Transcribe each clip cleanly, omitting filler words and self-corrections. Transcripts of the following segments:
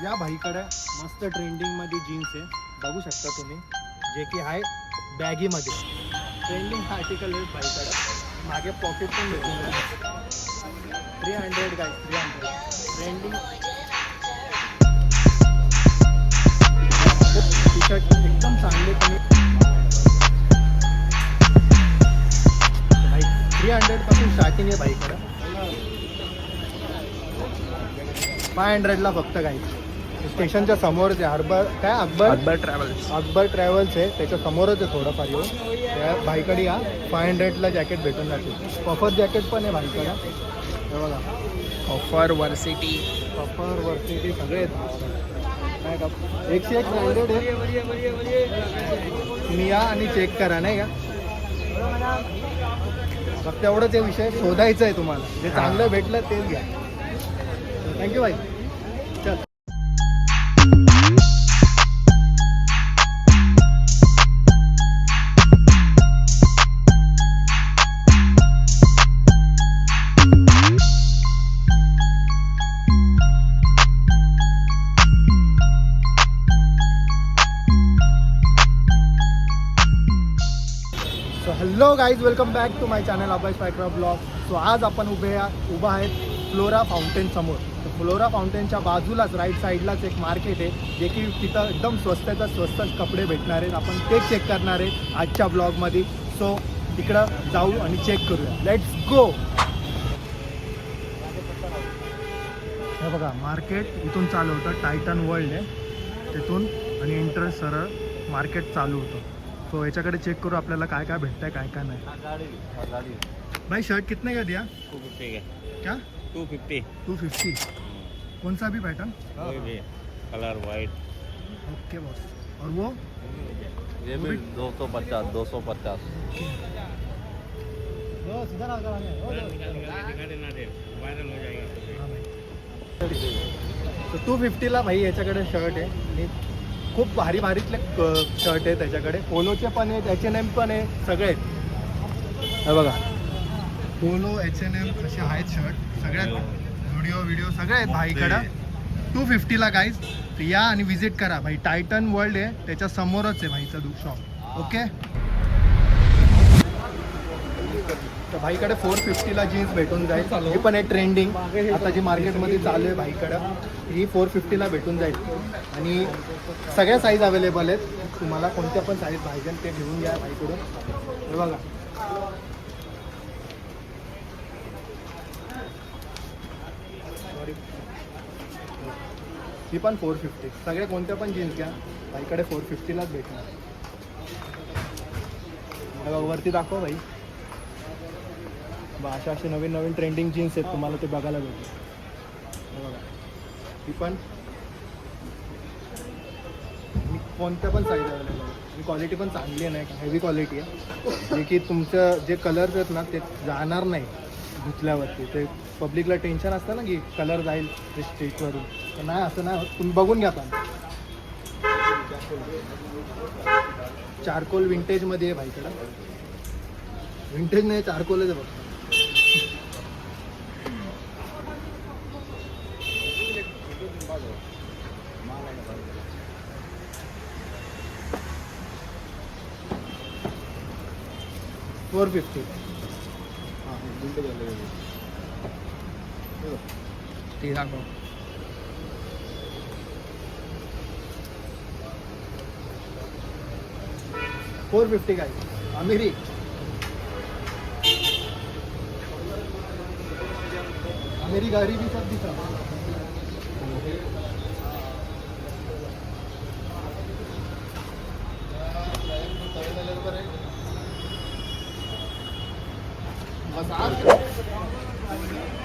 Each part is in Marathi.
या भाईकडे मस्त ट्रेंडिंगमध्ये जीन्स आहे, बघू शकता तुम्ही, जे की आहे बॅगीमध्ये. ट्रेंडिंग आर्टिकल आहे भाईकडे. मागे पॉकेट पण भेटून 300 काय 300 ट्रेंडिंग टी शर्ट एकदम चांगले तुम्ही भाई 300 पासून स्टार्टिंग आहे भाईकडे. 500ला फक्त काही. स्टेशनच्या समोर ते अकबर ट्रॅव्हल्स आहे, त्याच्या समोरच आहे थोडंफार येऊन. त्या भाईकडे या 500ला जॅकेट भेटून जाते. पफर जॅकेट पण आहे भाईकडे, हे बघा. ऑफर वर्सिटी सगळे आहेत. काय का 101 ब्रँडेड आहे. तुम्ही या आणि चेक करा, नाही का. फक्त एवढंच हे विषय शोधायचं आहे तुम्हाला, जे चांगलं भेटलं तेच घ्या. थँक्यू भाई. चल. Hello guys, welcome back to my channel Abhay स्पायक्रा ब्लॉग. सो आज आपण उभा आहेत फ्लोरा फाउंटेन समोर. तर फ्लोरा फाउंटेनच्या बाजूलाच राईट साईडलाच एक मार्केट आहे, जे की तिथं एकदम स्वस्त कपडे भेटणार आहेत. आपण ते चेक करणार आहे आजच्या ब्लॉगमध्ये. सो तिकडं जाऊ आणि चेक करूया. Let's go. हे बघा, मार्केट इथून चालू होतं. टायटन वर्ल्ड आहे तिथून, आणि एंट्रन्स सरळ मार्केट चालू होतं. तो याच्याकडे चेक करू आपल्याला काय काय भेटतंय, काय काय नाही. भाई शर्ट कितने का दिया? 250 का. क्या 250 कौन सा भी pattern? Colour white. Okay boss. और वो ये भी 250 तो 250ला भाई याच्याकडे शर्ट आहे. आणि खूप भारीतले शर्ट आहे त्याच्याकडे. पोलोचे पण आहेत, H&M पण आहे, सगळे आहेत. हे बघा, पोलो H&M असे आहेत शर्ट, सगळ्यात व्हिडिओ सगळे आहेत भाईकडं. 250ला गाईज. तर या आणि विजिट करा भाई. टायटन वर्ल्ड आहे त्याच्या समोरच आहे भाईचं शॉप. ओके. तर भाईकडे 450ला जीन्स भेटून जाईल. ही पण आहे ट्रेंडिंग आता जी मार्केटमध्ये चालू आहे भाईकडं. ही 450ला भेटून जाईल. आणि सगळ्या साईज अवेलेबल आहेत. तुम्हाला कोणत्या पण साईज पाहिजे ते घेऊन घ्या भाईकडून. हे बघा, ही पण 450. सगळे कोणत्या पण जीन्स घ्या भाईकडे 450लाच भेटणार. बघा, वरती दाखव भाई. असे नवीन ट्रेंडिंग जीन्स आहेत, तुम्हाला ते बघायला भेटेल. बघा, ती पण कोणत्या पण साईज अवेलेबल आहे. आणि क्वालिटी पण चांगली आहे, नाही का, हेवी क्वालिटी आहे. जे की तुमचं जे कलर्स आहेत ना ते जाणार नाही धुतल्यावरती. ते पब्लिकला टेन्शन असतं ना की कलर जाईल ते स्ट्रीटवरून, तर नाही, असं नाही होत. तुम्ही बघून घ्या. पण चारकोल विंटेजमध्ये आहे भाईकडं. विंटेज नाही, चारकोलच आहे फक्त. $450. ती दाखव. $450 काय अमेरी. मेरी गाड़ी भी सब दिखा.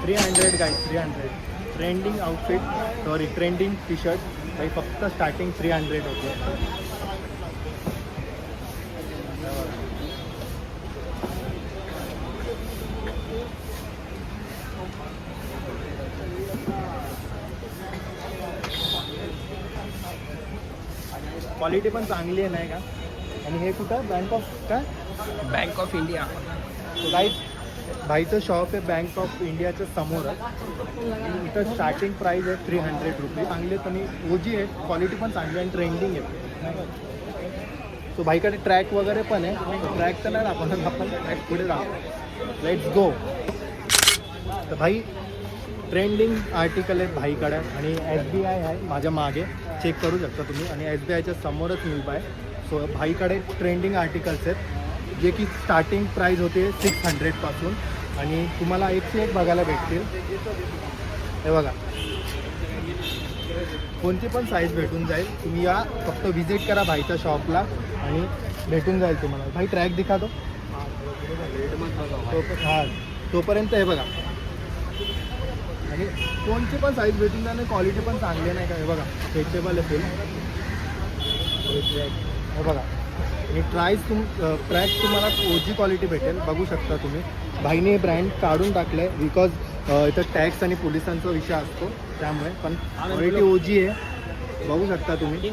$300 guys, 300 trending outfit, sorry trending T shirt भाई. फक्त स्टार्टिंग 300 होते. क्वालिटी पण चांगली आहे, नाही का. आणि हे कुठं bank of India. So guys भाईचं शॉप आहे बँक ऑफ इंडियाच्या समोरच. इथं स्टार्टिंग प्राईस आहे 300 रुपीज. चांगले आणि ओजी आहे, क्वालिटी पण चांगली आणि ट्रेंडिंग आहे. सो भाईकडे ट्रॅक वगैरे पण आहे. ट्रॅक तर नाही आपण ट्रॅक पुढे राहतो. Let's go. तर भाई ट्रेंडिंग आर्टिकल आहेत भाईकडे आणि SBI आहे माझ्या मागे, चेक करू शकता तुम्ही. आणि SBIच्या समोरच मिळत आहे. सो भाईकडे ट्रेंडिंग आर्टिकल्स आहेत जे की स्टार्टिंग प्राईस होते 600 पासून आणि तुम्हाला एकशे एक बघायला भेटतील. हे बघा, कोणती पण साईज भेटून जाईल. तुम्ही या, फक्त व्हिजिट करा भाईच्या शॉपला आणि भेटून जाईल तुम्हाला. भाई ट्रॅक दिखा दो. हां, तोपर्यंत हे बघा. आणि कोणची पण साईज भेटून जाईल आणि क्वालिटी पण चांगली नाही का. हे बघा, स्ट्रेचेबल आहे फुल. हे बघा, आणि ट्रॅक तुम्हाला ओजी क्वालिटी भेटेल. बघू शकता तुम्ही. भाईने हे ब्रँड काढून टाकलं आहे बिकॉज इथं टॅक्स आणि पोलिसांचा विषय असतो त्यामुळे. पण क्वालिटी ओजी आहे, बघू शकता तुम्ही.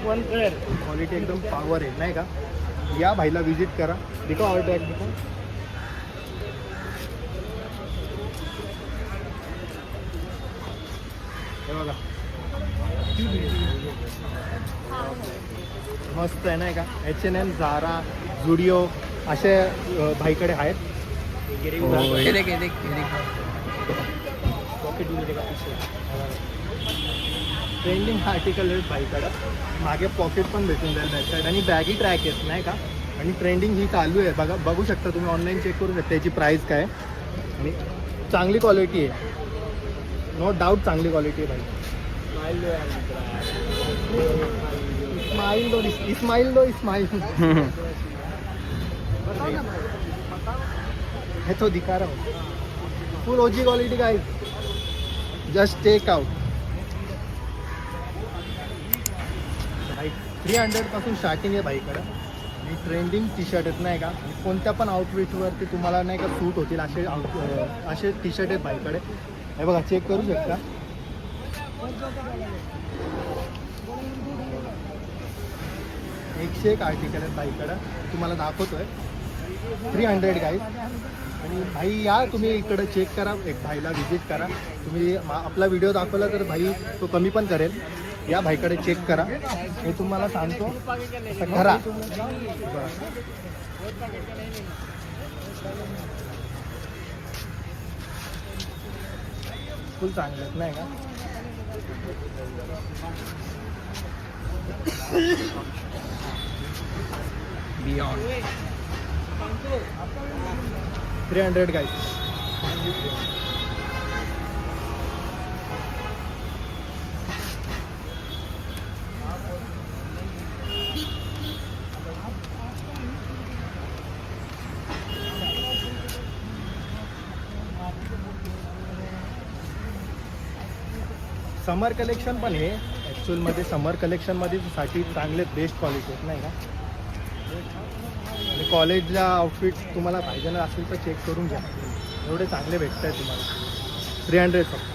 क्वालिटी एकदम पॉवर आहे नाही का. या भाईला विजिट करा. दिखो और ट्रॅक दिखो. हे बघा, मस्त आहे नाही का. H&M, झारा, झुडिओ असे भाईकडे आहेत. ट्रेंडिंग आर्टिकल आहेत भाईकडं. मागे पॉकेट पण भेटून जाईल बॅक साईड आणि बॅगी ट्रॅक आहेत नाही का. आणि ट्रेंडिंग ही चालू आहे बघा, बघू शकता तुम्ही. ऑनलाईन चेक करू शकता त्याची प्राईस काय आणि चांगली क्वालिटी आहे, नो डाऊट चांगली क्वालिटी आहे भाई. इस्माइल है तो दिखा रहा हूँ. Full OG quality guys, just take out. भाई 300 पासून स्टार्टिंग आहे भाईकडं. आणि ट्रेंडिंग टी शर्ट आहेत नाही का. आणि कोणत्या पण आउटफिटवरती तुम्हाला नाही का सूट होतील असे टी शर्ट आहेत भाईकडे. हे बघा, चेक करू शकता. एकशे एक आर्टिकल आहेत भाईकडं, तुम्हाला दाखवतोय. 300 गाईज. आणि भाई या तुम्ही इकडं चेक करा, एक भाईला व्हिजिट करा. तुम्ही आपला व्हिडिओ दाखवला तर भाई तो कमी पण करेल. या भाईकडे चेक करा, हे तुम्हाला सांगतो करा. फुल चांगले आहेत नाही का. Beyond 300 guys. समर कलेक्शन पण आहे ॲक्च्युअलमध्ये. समर कलेक्शनमध्ये साठी चांगले बेस्ट क्वालिटी आहेत नाही का. आणि कॉलेजला आउटफिट तुम्हाला पाहिजे ना असेल तर चेक करून घ्या, एवढे चांगले भेटत आहेत तुम्हाला. 300 फक्त.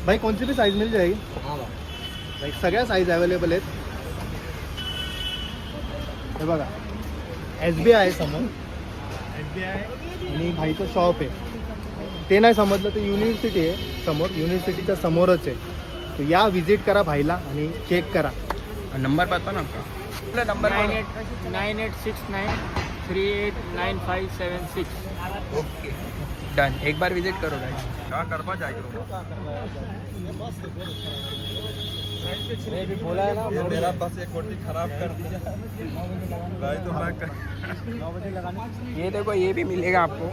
भाई कोणती भी साईज मिल जाएगी भाई, सगळ्या साईज अवेलेबल आहेत. हे बघा, SBI आहे समोर. SBI आणि भाईचं शॉप आहे. ते नाही समजलं तर युनिव्हर्सिटी आहे समोर, युनिव्हर्सिटीच्या समोरच आहे. तो या विजिट करा भाईला आणि चेक करा. नंबर पता ना आपका. नंबर 9869 389576. Okay done. एक बार विजिट करो गाइस. क्या करवा जाएगा. बोला है ना, मेरा बस एक कोटी खराब कर दिया भाई. तो मैं 9 बजे लगाने. ये देखो, ये भी मिलेगा आपको.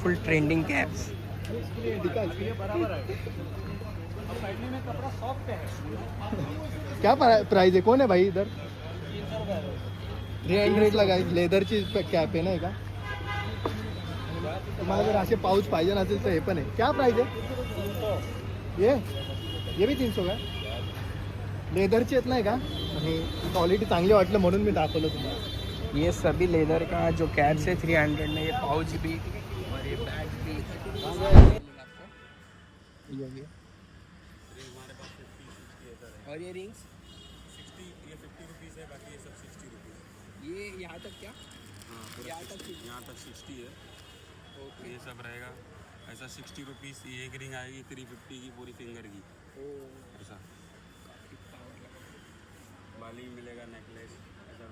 फुल ट्रेंडिंग कैप्स. क्या प्राइस आहे. कोण आहे भाई इधर. 300 लगाय. लेदरची कॅप आहे नाही का. तुम्हाला जर असे पाऊच पाहिजे नसेल तर हे पण आहे. क्या प्राइस आहे. ये भी 300 का. लेदरची आहेत नाही का. आणि क्वालिटी चांगली वाटलं म्हणून मी दाखवलं तुम्हाला. ये सभी लेदर का जो कैप्स है 300 में. ये पाउच भी और ये बैग भी. और ये रिंग्स 60, ये 50 रुपीज़ है, बाकी ये सब 60 रुपीज़. ये यहाँ तक क्या? हाँ पूरा यहाँ तक 60 यहाँ तक 60 है। ओके। ये सब रहेगा ऐसा 60 रुपीज़। ये एक रिंग आएगी 350 की पूरी फिंगर की ओ ऐसा। काफी पावर लगा। बाली मिलेगा नेकलेस ऐसा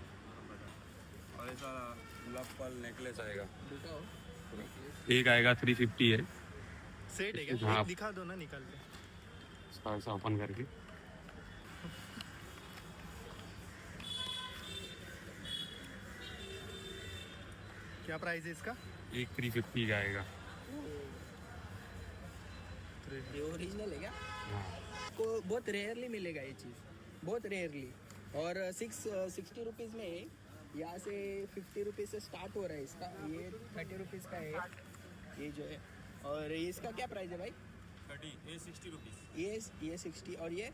और ऐसा लव पर्ल नेकलेस आएगा। दिखाओ। एक आएगा 350 है। सेट है क्या? हाँ। एक दिखा दो ना निकाल के। इसका ऐसा ओपन करके क्या प्राइस है इसका? एक 350 का आएगा। ये ओरिजिनल है क्या? हाँ को बहुत रेयरली मिलेगा ये चीज़, बहुत रेयरली। और 60 रुपीज़ में यहाँ से 50 रुपीज़ से स्टार्ट हो रहा है इसका। ये 30 रुपीज़ का है ये जो है। और इसका क्या प्राइस है भाई? 30 ये 60 रुपीज़। ये 60 और ये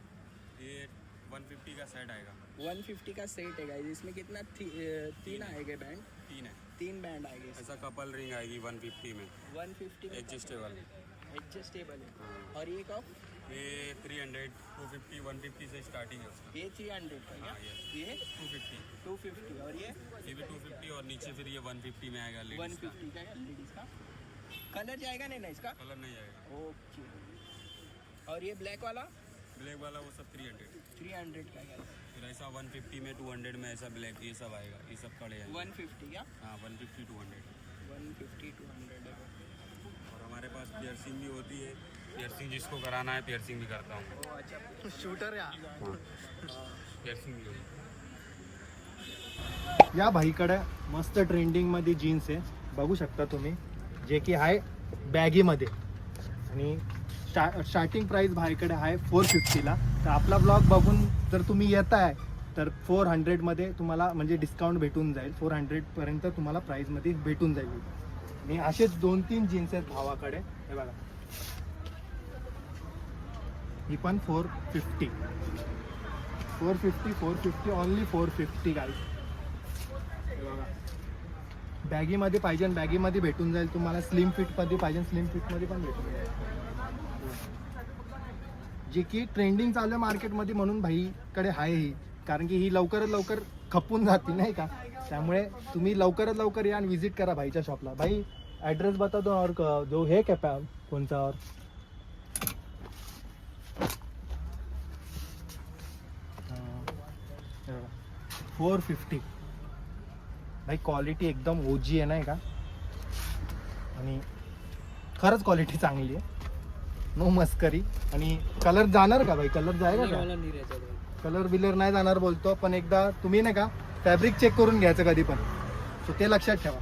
150 का सेट आएगा। 150 का सेट है गाइस। इसमें कितना तीन आएगा बैंड? 3 है। 3 बैंड आएंगे। ऐसा कपल रिंग आएगी 150 में 150 में एडजस्टेबल। एडजस्टेबल है। हाँ। और ये कप? ये 300 250 150 से स्टार्टिंग है उसका। ये 300 का क्या? हाँ, yes। ये 250 250 और ये भी 250 और नीचे फिर ये 150 में आएगा लेडीज का। 150 का लेडीज का। कलर जाएगा नहीं ना इसका? कलर नहीं आएगा। ओके। और ये ब्लैक वाला? ब्लैक वाला वो सब 300। 300 का है। फिर ऐसा 150 में 200 में ऐसा ब्लैक ये सब आएगा। ये सब कड़े हैं। 150 क्या? हाँ 150 200। 150 200 है। और हमारे पास पियर्सिंग भी होती है। पियर्सिंग जिसको कराना है पियर्सिंग भी करता हूँ। ओ अच्छा। शूटर या हाँ पियर्सिंग भी होती है। या भाईकडे मस्त ट्रेंडिंगमध्ये जीन्स आहे, बघू शकता तुम्ही, जे की आहे बॅगीमध्ये आणि स्टार्टिंग प्राईस भाईकडे आहे 450ला. तर आपला ब्लॉग बघून जर तुम्ही येत आहे तर 400मध्ये तुम्हाला म्हणजे डिस्काउंट भेटून जाईल. 400पर्यंत तुम्हाला प्राईजमध्ये भेटून जाईल. आणि असेच 2-3 जीन्स आहेत भावाकडे. हे बघा, ही पण 450 ओनली 450 गाईज. बॅगीमध्ये पाहिजे बॅगीमध्ये भेटून जाईल तुम्हाला. स्लिम फिटमध्ये पाहिजे स्लिम फिटमध्ये पण भेटून जाईल. जी की ट्रेंडिंग चालू आहे मार्केटमध्ये म्हणून भाईकडे आहे ही, कारण की ही लवकरात लवकर खपून जाते नाही का. त्यामुळे तुम्ही लवकरात लवकर या आणि विजिट करा भाईच्या शॉपला. भाई ॲड्रेस बता दो और जो है क्या कौन सा और 450 भाई. क्वालिटी एकदम ओजी आहे नाही का, आणि खरंच क्वालिटी चांगली आहे. नो मस्करी. आणि कलर जाणार का भाई? कलर जाएगा का? नहीं रहता भाई। कलर बिलर नाही जाणार बोलतो, पण एकदा तुम्ही नाही का फॅब्रिक चेक करून घ्यायचं कधी पण, सो ते लक्षात ठेवा.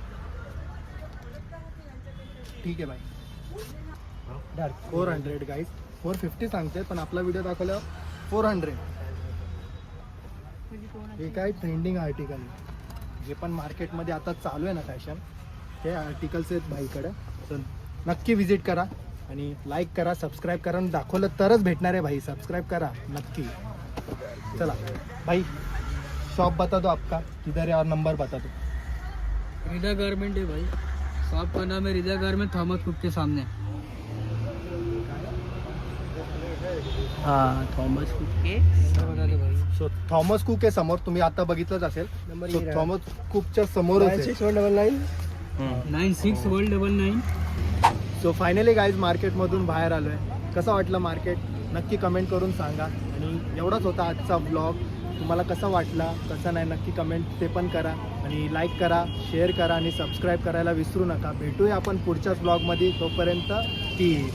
ठीक आहे भाई. 400 गाईज. 450 सांगते पण आपला व्हिडिओ दाखवल्यावर 400. हे काय ट्रेंडिंग आर्टिकल जे पण मार्केटमध्ये आता चालू आहे ना फॅशन, ते आर्टिकल्स आहेत भाईकडे. तर नक्की विजिट करा आणि लाईक करा, सबस्क्राईब करा. आणि दाखवलं तरच भेटणार आहे भाई. सबस्क्राईब करा नक्की. चला भाई, शॉप बता दो आपका किधर है और नंबर बता दो. रिदा गारमेंट है भाई, शॉप का नाम है रिदा गारमेंट, थॉमस कुक के सामने. हाँ थॉमस कुक के बता दो भाई. सो थॉमस कुक आहे समोर, तुम्ही आता बघितलंच असेल. नंबर सो थॉमस कुकच्या समोरच आहे. 961999. सो फायनली गाईज मार्केटमधून बाहेर आलो आहे. कसं वाटलं मार्केट नक्की कमेंट करून सांगा. आणि एवढाच होता आजचा ब्लॉग. तुम्हाला कसा वाटला कसं नाही नक्की कमेंट ते पण करा. आणि लाईक करा, शेअर करा आणि सबस्क्राईब करायला विसरू नका. भेटूया आपण पुढच्याच ब्लॉगमध्ये. तोपर्यंत पीस.